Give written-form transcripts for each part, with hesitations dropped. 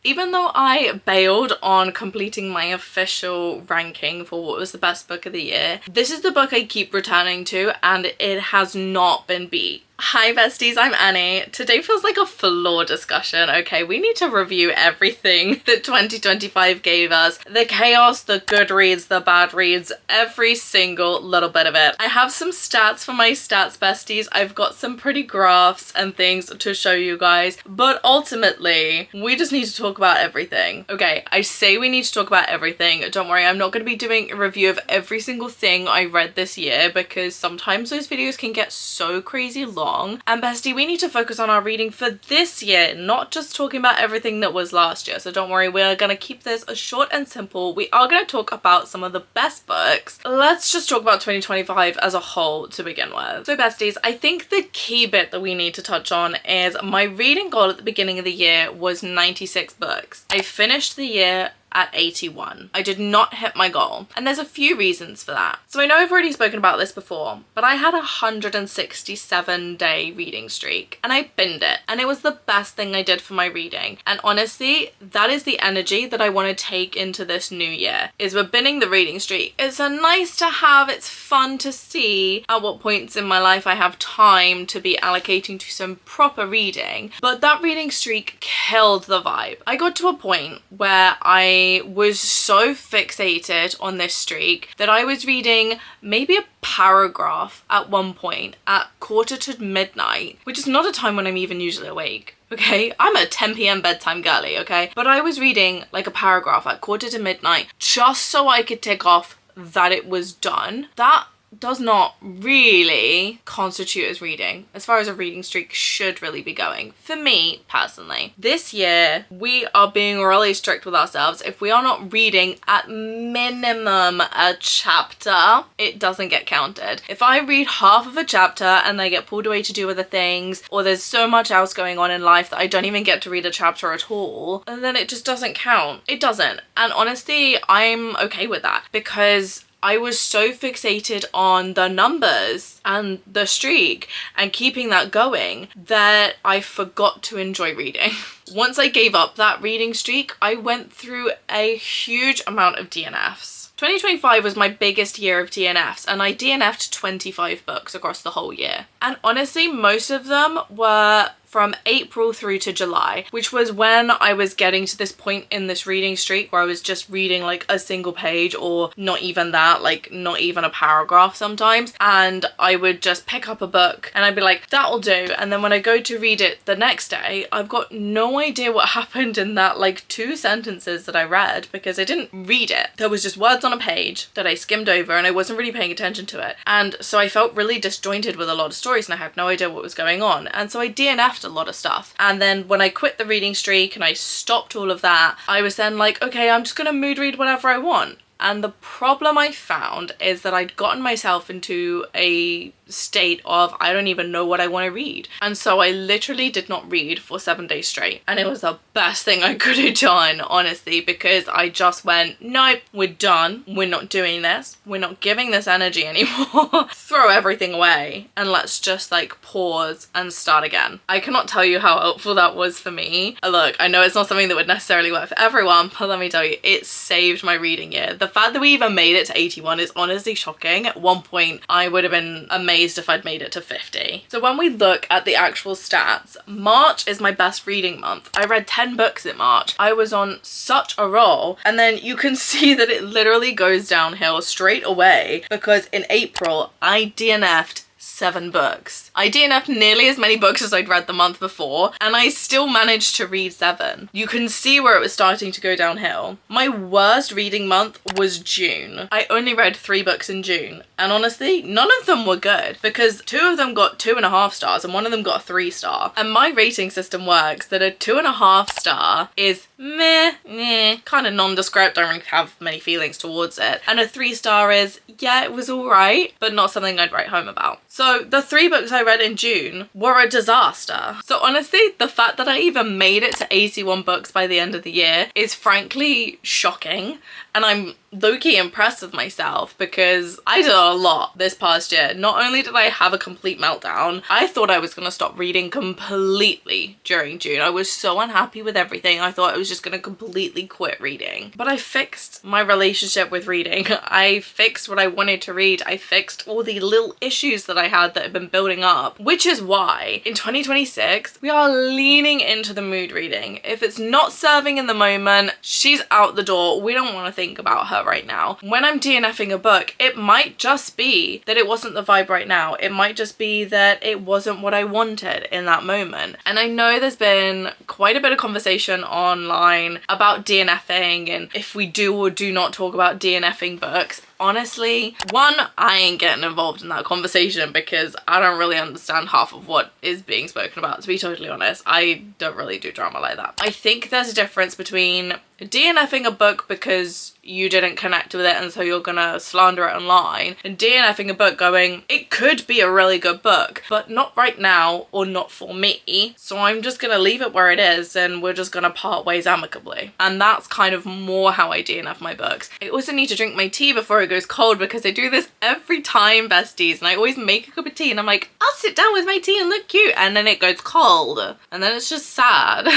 Even though I bailed on completing my official ranking for what was the best book of the year, this is the book I keep returning to and it has not been beat. Hi besties, I'm Annie. Today feels like a floor discussion, okay? We need to review everything that 2025 gave us. The chaos, the good reads, the bad reads, every single little bit of it. I have some stats for my stats besties. I've got some pretty graphs and things to show you guys, but ultimately, we just need to talk about everything. Okay, I say we need to talk about everything. Don't worry, I'm not going to be doing a review of every single thing I read this year because sometimes those videos can get so crazy long. And bestie, we need to focus on our reading for this year, not just talking about everything that was last year. So don't worry, we're gonna keep this as short and simple. We are gonna talk about some of the best books. Let's just talk about 2025 as a whole to begin with. So besties, I think the key bit that we need to touch on is my reading goal at the beginning of the year was 96 books. I finished the year at 81. I did not hit my goal, and there's a few reasons for that. So I know I've already spoken about this before, but I had a 167-day reading streak and I binned it, and it was the best thing I did for my reading. And honestly, that is the energy that I want to take into this new year, is we're binning the reading streak. It's a nice to have, it's fun to see at what points in my life I have time to be allocating to some proper reading, but that reading streak killed the vibe. I got to a point where I was so fixated on this streak that I was reading maybe a paragraph at one point at 1:45, which is not a time when I'm even usually awake. Okay, I'm a 10 p.m. bedtime girly, okay? But I was reading like a paragraph at 1:45 just so I could tick off that it was done. That does not really constitute as reading as far as a reading streak should really be going for me personally. This year we are being really strict with ourselves. If we are not reading at minimum a chapter, it doesn't get counted. If I read half of a chapter and I get pulled away to do other things, or there's so much else going on in life that I don't even get to read a chapter at all, then it just doesn't count. It doesn't. And honestly, I'm okay with that because I was so fixated on the numbers and the streak and keeping that going that I forgot to enjoy reading. Once I gave up that reading streak, I went through a huge amount of DNFs. 2025 was my biggest year of DNFs, and I DNF'd 25 books across the whole year. And honestly, most of them were from April through to July, which was when I was getting to this point in this reading streak where I was just reading like a single page, or not even that, like not even a paragraph sometimes. And I would just pick up a book and I'd be like, that'll do. And then when I go to read it the next day, I've got no idea what happened in that like 2 sentences that I read because I didn't read it. There was just words on a page that I skimmed over and I wasn't really paying attention to it. And so I felt really disjointed with a lot of stories and I had no idea what was going on. And so I DNF'd a lot of stuff. And then when I quit the reading streak and I stopped all of that, I was then like, okay, I'm just gonna mood read whatever I want. And the problem I found is that I'd gotten myself into a state of I don't even know what I want to read. And so I literally did not read for 7 days straight. And it was the best thing I could have done, honestly, because I just went, nope, we're done. We're not doing this. We're not giving this energy anymore. Throw everything away and let's just like pause and start again. I cannot tell you how helpful that was for me. Look, I know it's not something that would necessarily work for everyone, but let me tell you, it saved my reading year. The fact that we even made it to 81 is honestly shocking. At one point, I would have been amazed if I'd made it to 50. So when we look at the actual stats, March is my best reading month. I read 10 books in March. I was on such a roll, and then you can see that it literally goes downhill straight away because in April I DNF'd 7 books. I DNF'd nearly as many books as I'd read the month before, and I still managed to read 7. You can see where it was starting to go downhill. My worst reading month was June. I only read 3 books in June, and honestly, none of them were good because 2 of them got 2.5 stars and 1 of them got a 3 star. And my rating system works that a 2.5 star is meh, kind of nondescript, don't really have many feelings towards it. And a 3 star is, yeah, it was alright, but not something I'd write home about. So the 3 books I read in June were a disaster. So honestly, the fact that I even made it to 81 books by the end of the year is frankly shocking. And I'm low-key impressed with myself because I did a lot this past year. Not only did I have a complete meltdown, I thought I was gonna stop reading completely during June. I was so unhappy with everything. I thought I was just gonna completely quit reading. But I fixed my relationship with reading. I fixed what I wanted to read. I fixed all the little issues that I had that had been building up, which is why in 2026, we are leaning into the mood reading. If it's not serving in the moment, she's out the door. We don't want to think about her right now. When I'm DNFing a book, it might just be that it wasn't the vibe right now. It might just be that it wasn't what I wanted in that moment. And I know there's been quite a bit of conversation online about DNFing and if we do or do not talk about DNFing books. Honestly, one, I ain't getting involved in that conversation because I don't really understand half of what is being spoken about, to be totally honest. I don't really do drama like that. I think there's a difference between DNFing a book because you didn't connect with it and so you're gonna slander it online, and DNFing a book going, it could be a really good book, but not right now or not for me, so I'm just gonna leave it where it is and we're just gonna part ways amicably. And that's kind of more how I DNF my books. I also need to drink my tea before it goes cold because I do this every time, besties, and I always make a cup of tea and I'm like, I'll sit down with my tea and look cute, and then it goes cold and then it's just sad.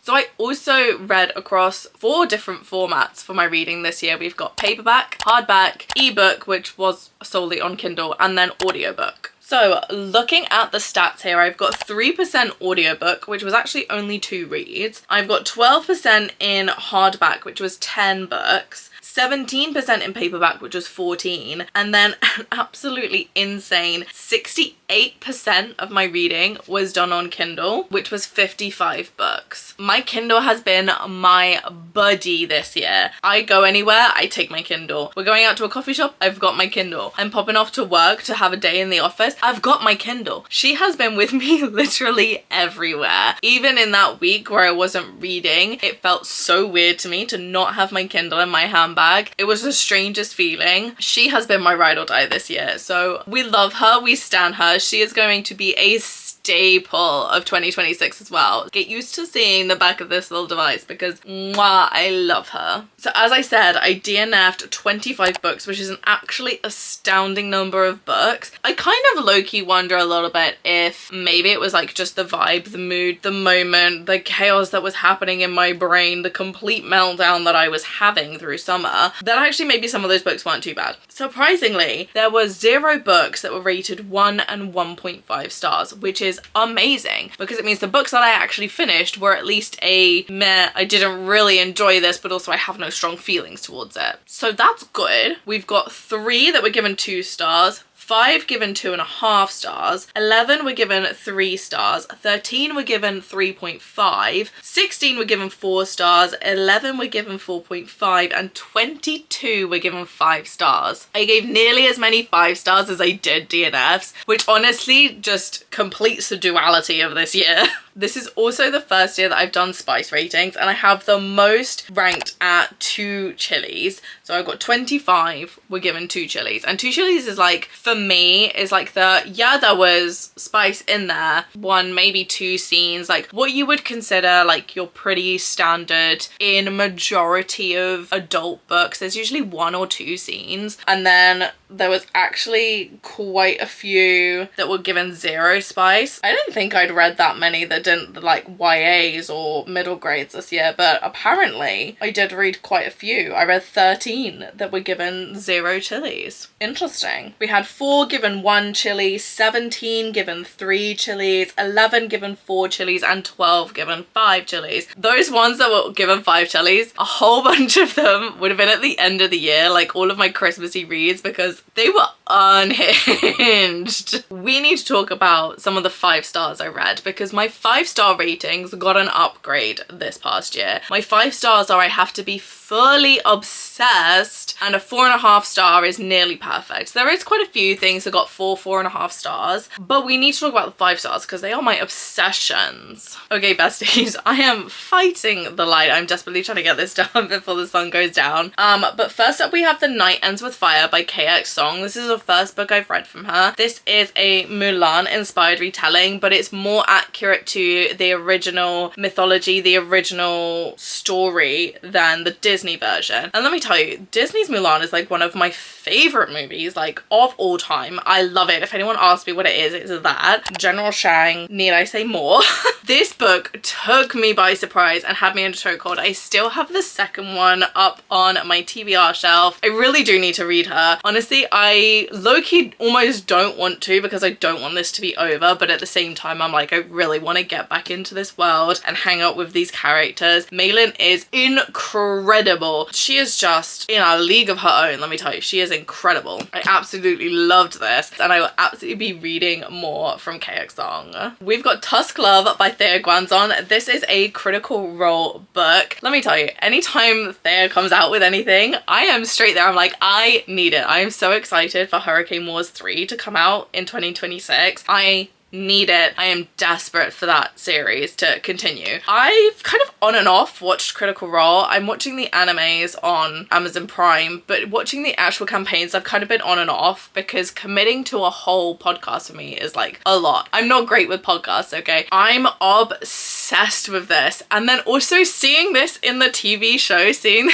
So I also read across 4 different formats for my reading this year. We've got paperback, hardback, ebook, which was solely on Kindle, and then audiobook. So looking at the stats here, I've got 3% audiobook, which was actually only 2 reads. I've got 12% in hardback, which was 10 books. 17% in paperback, which was 14, and then an absolutely insane 68% of my reading was done on Kindle, which was 55 books. My Kindle has been my buddy this year. I go anywhere, I take my Kindle. We're going out to a coffee shop, I've got my Kindle. I'm popping off to work to have a day in the office, I've got my Kindle. She has been with me literally everywhere. Even in that week where I wasn't reading, it felt so weird to me to not have my Kindle in my handbag. It was the strangest feeling. She has been my ride or die this year, so we love her, we stan her. She is going to be a staple of 2026 as well. Get used to seeing the back of this little device because mwah, I love her. So as I said, I DNF'd 25 books, which is an actually astounding number of books. I kind of low-key wonder a little bit if maybe it was like just the vibe, the mood, the moment, the chaos that was happening in my brain, the complete meltdown that I was having through summer, that actually maybe some of those books weren't too bad. Surprisingly, there were 0 books that were rated 1 and 1.5 stars, which is amazing because it means the books that I actually finished were at least a meh, I didn't really enjoy this, but also I have no strong feelings towards it. So that's good. We've got 3 that were given 2 stars, 5 given 2.5 stars, 11 were given 3 stars, 13 were given 3.5, 16 were given 4 stars, 11 were given 4.5, and 22 were given 5 stars. I gave nearly as many 5 stars as I did DNFs, which honestly just completes the duality of this year. This is also the first year that I've done spice ratings, and I have the most ranked at 2 chilies. So I've got 25 were given 2 chilies, and 2 chilies is like, for me, is like the, yeah, there was spice in there, 1, maybe 2 scenes, like what you would consider like your pretty standard in majority of adult books. There's usually 1 or 2 scenes, and then there was actually quite a few that were given 0 spice. I didn't think I'd read that many that didn't like YAs or middle grades this year, but apparently I did read quite a few. I read 13 that were given 0 chilies. Interesting. We had 4 given 1 chili, 17 given 3 chilies, 11 given 4 chilies, and 12 given 5 chilies. Those ones that were given 5 chilies, a whole bunch of them would have been at the end of the year, like all of my Christmassy reads, because they were unhinged. We need to talk about some of the 5 stars I read because my 5-star ratings got an upgrade this past year. My 5 stars are I have to be fully obsessed, and a 4.5 star is nearly perfect. There is quite a few things that got 4.5 stars, but we need to talk about the 5 stars because they are my obsessions. Okay, besties, I am fighting the light. I'm desperately trying to get this done before the sun goes down. But first up we have The Night Ends With Fire by KX KX Song. This is the first book I've read from her. This is a Mulan inspired retelling, but it's more accurate to the original mythology, the original story than the Disney version. And let me tell you, Disney's Mulan is like one of my favorite movies, like of all time. I love it. If anyone asks me what it is, it's that. General Shang, need I say more? This book took me by surprise and had me in a chokehold. I still have the second one up on my TBR shelf. I really do need to read her. Honestly, I low-key almost don't want to because I don't want this to be over, but at the same time, I'm like, I really want to get back into this world and hang out with these characters. Maylin is incredible. She is just in a league of her own, let me tell you. She is incredible. I absolutely loved this, and I will absolutely be reading more from KX Song. We've got Tusk Love by Thea Guanzon. This is a Critical Role book. Let me tell you, anytime Thea comes out with anything, I am straight there. I'm like, I need it. I am so excited for Hurricane Wars 3 to come out in 2026. I need it. I am desperate for that series to continue. I've kind of on and off watched Critical Role. I'm watching the animes on Amazon Prime, but watching the actual campaigns, I've kind of been on and off because committing to a whole podcast for me is like a lot. I'm not great with podcasts, okay? I'm obsessed with this. And then also seeing this in the TV show, seeing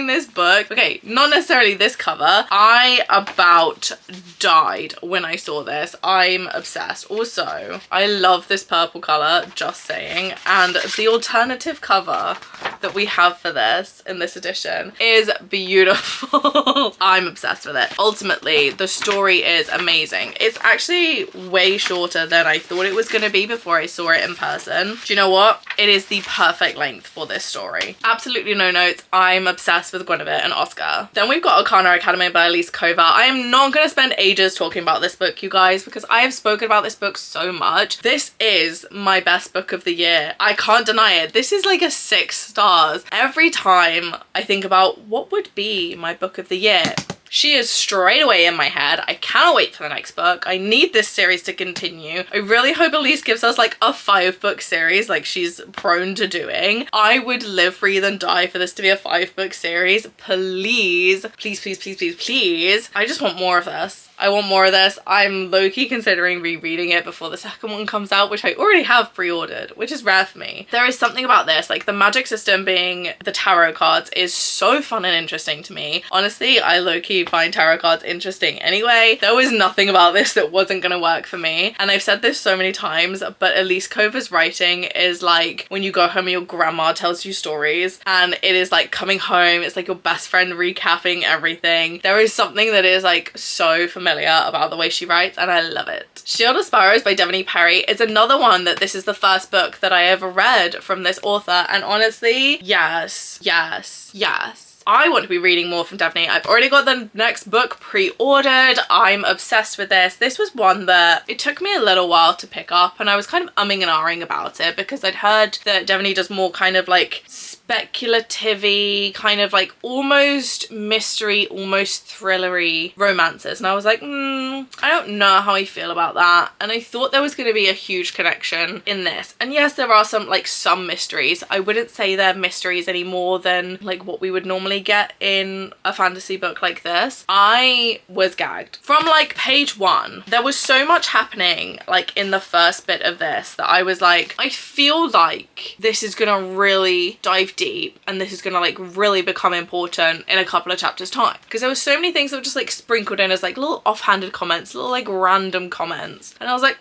this book. Okay, not necessarily this cover. I about died when I saw this. I'm obsessed. Also, I love this purple color, just saying, and the alternative cover that we have for this in this edition is beautiful. I'm obsessed with it. Ultimately, the story is amazing. It's actually way shorter than I thought it was going to be before I saw it in person. Do you know what? It is the perfect length for this story. Absolutely no notes. I'm obsessed with Guinevere and Oscar. Then we've got Arcana Academy by Elise Kova. I am not going to spend ages talking about this book, you guys, because I have spoken about this book so much. This is my best book of the year. I can't deny it. This is like a 6 stars. Every time I think about what would be my book of the year, she is straight away in my head. I cannot wait for the next book. I need this series to continue. I really hope Elise gives us like a 5-book series like she's prone to doing. I would live, breathe and die for this to be a 5-book series. Please, please, please, please, please, please. I just want more of this. I want more of this. I'm low-key considering rereading it before the second one comes out, which I already have pre-ordered, which is rare for me. There is something about this, like the magic system being the tarot cards is so fun and interesting to me. Honestly, I low-key find tarot cards interesting anyway. There was nothing about this that wasn't gonna work for me. And I've said this so many times, but Elise Kova's writing is like when you go home and your grandma tells you stories, and it is like coming home, it's like your best friend recapping everything. There is something that is like so familiar about the way she writes, and I love it. Shield of Sparrows by Devony Perry is another one that this is the first book that I ever read from this author, and honestly, yes, yes, yes. I want to be reading more from Devony. I've already got the next book pre-ordered. I'm obsessed with this. This was one that it took me a little while to pick up, and I was kind of umming and ahhing about it because I'd heard that Devony does more kind of like speculative-y, kind of like almost mystery, almost thrillery romances. And I was like, I don't know how I feel about that. And I thought there was going to be a huge connection in this. And yes, there are some mysteries. I wouldn't say they're mysteries any more than like what we would normally get in a fantasy book like this. I was gagged. From like page 1, there was so much happening like in the first bit of this that I was like, I feel like this is gonna really dive deep and this is gonna like really become important in a couple of chapters time, because there were so many things that were just like sprinkled in as like little offhanded comments, little like random comments, and I was like,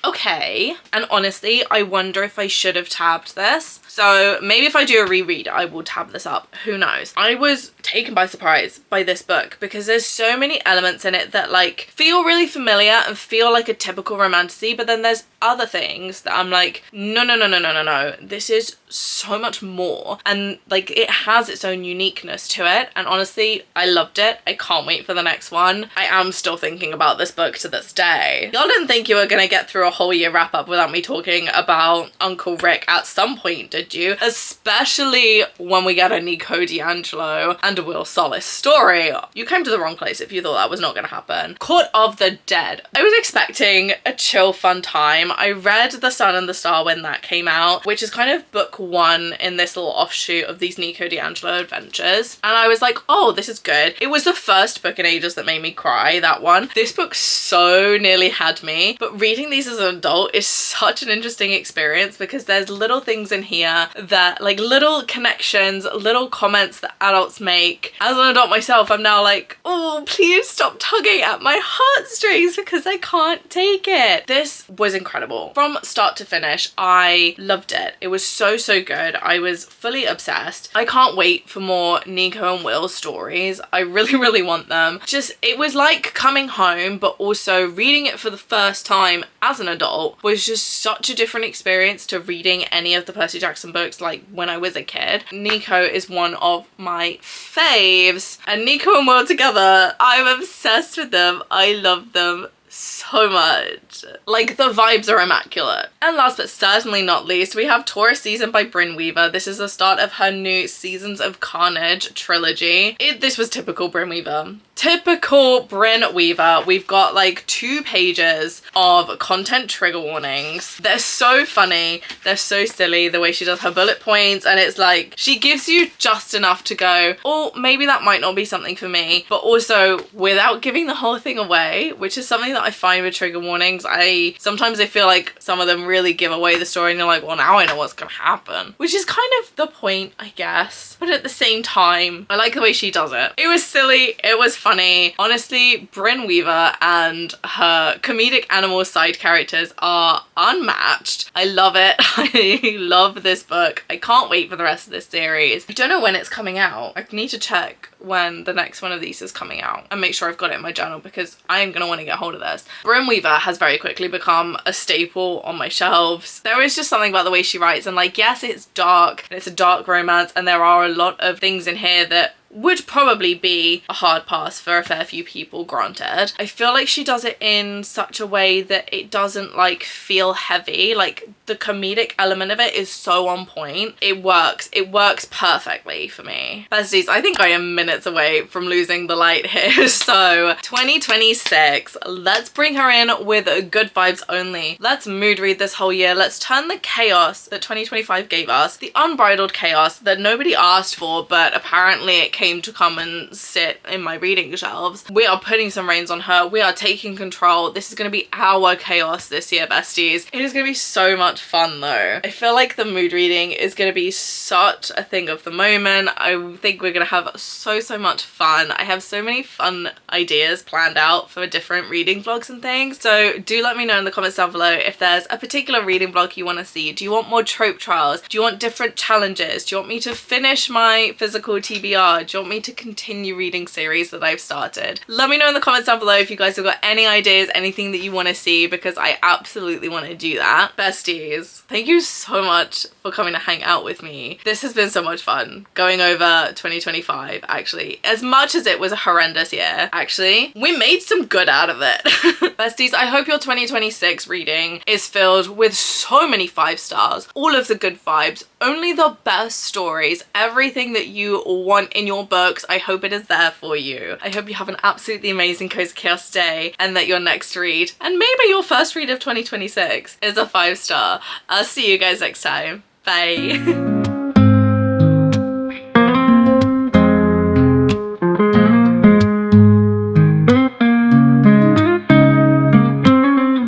okay. And honestly, I wonder if I should have tabbed this. So maybe if I do a reread, I will tab this up. Who knows? I was taken by surprise by this book because there's so many elements in it that like feel really familiar and feel like a typical romantasy, but then there's other things that I'm like, no, no, no, no, no, no, no. This is so much more. And like it has its own uniqueness to it. And honestly, I loved it. I can't wait for the next one. I am still thinking about this book to this day. Y'all didn't think you were gonna get through a whole year wrap up without me talking about Uncle Rick at some point, did you? Especially when we get a Nico D'Angelo and and Will Solace story. You came to the wrong place if you thought that was not going to happen. Court of the Dead. I was expecting a chill, fun time. I read The Sun and the Star when that came out, which is kind of book one in this little offshoot of these Nico D'Angelo adventures. And I was like, oh, this is good. It was the first book in ages that made me cry, that one. This book so nearly had me, but reading these as an adult is such an interesting experience because there's little things in here that, like, little connections, little comments that adults make. As an adult myself, I'm now like, oh, please stop tugging at my heartstrings because I can't take it. This was incredible. From start to finish, I loved it. It was so, so good. I was fully obsessed. I can't wait for more Nico and Will stories. I really, really want them. Just, it was like coming home, but also reading it for the first time as an adult was just such a different experience to reading any of the Percy Jackson books like when I was a kid. Nico is one of my faves, and Nico and Will together, I'm obsessed with them. I love them so much. Like, the vibes are immaculate. And last but certainly not least, we have Taurus Season by Brynn Weaver. This is the start of her new Seasons of Carnage trilogy. This was typical Brynn Weaver. Typical Brynn Weaver. We've got like 2 pages of content trigger warnings. They're so funny. They're so silly the way she does her bullet points, and it's like she gives you just enough to go, oh, maybe that might not be something for me, but also without giving the whole thing away, which is something that I find with trigger warnings. Sometimes I feel like some of them really give away the story and you're like, well, now I know what's gonna happen, which is kind of the point, I guess. But at the same time, I like the way she does it. It was silly. It was funny. Honestly, Brynn Weaver and her comedic animal side characters are unmatched. I love it. I love this book. I can't wait for the rest of this series. I don't know when it's coming out. I need to check when the next one of these is coming out and make sure I've got it in my journal because I'm gonna want to get hold of this. Brynn Weaver has very quickly become a staple on my shelves. There is just something about the way she writes, and like, yes, it's dark and it's a dark romance, and there are a lot of things in here that would probably be a hard pass for a fair few people, granted. I feel like she does it in such a way that it doesn't like feel heavy. Like, the comedic element of it is so on point. It works perfectly for me. Besties, I think I am minutes away from losing the light here. So 2026, let's bring her in with good vibes only. Let's mood read this whole year. Let's turn the chaos that 2025 gave us, the unbridled chaos that nobody asked for, but apparently it came to come and sit in my reading shelves. We are putting some reins on her. We are taking control. This is going to be our chaos this year, besties. It is going to be so much fun though. I feel like the mood reading is going to be such a thing of the moment. I think we're going to have so much fun. I have so many fun ideas planned out for different reading vlogs and things. So do let me know in the comments down below if there's a particular reading vlog you want to see. Do you want more trope trials? Do you want different challenges? Do you want me to finish my physical TBR? Do you want me to continue reading series that I've started? Let me know in the comments down below if you guys have got any ideas, anything that you want to see, because I absolutely want to do that. Besties, thank you so much for coming to hang out with me. This has been so much fun going over 2025, actually. As much as it was a horrendous year, actually, we made some good out of it. Besties, I hope your 2026 reading is filled with so many 5 stars, all of the good vibes, only the best stories, everything that you want in your books. I hope it is there for you. I hope you have an absolutely amazing Cozy Chaos day, and that your next read, and maybe your first read of 2026, is a 5 star. I'll see you guys next time. Bye.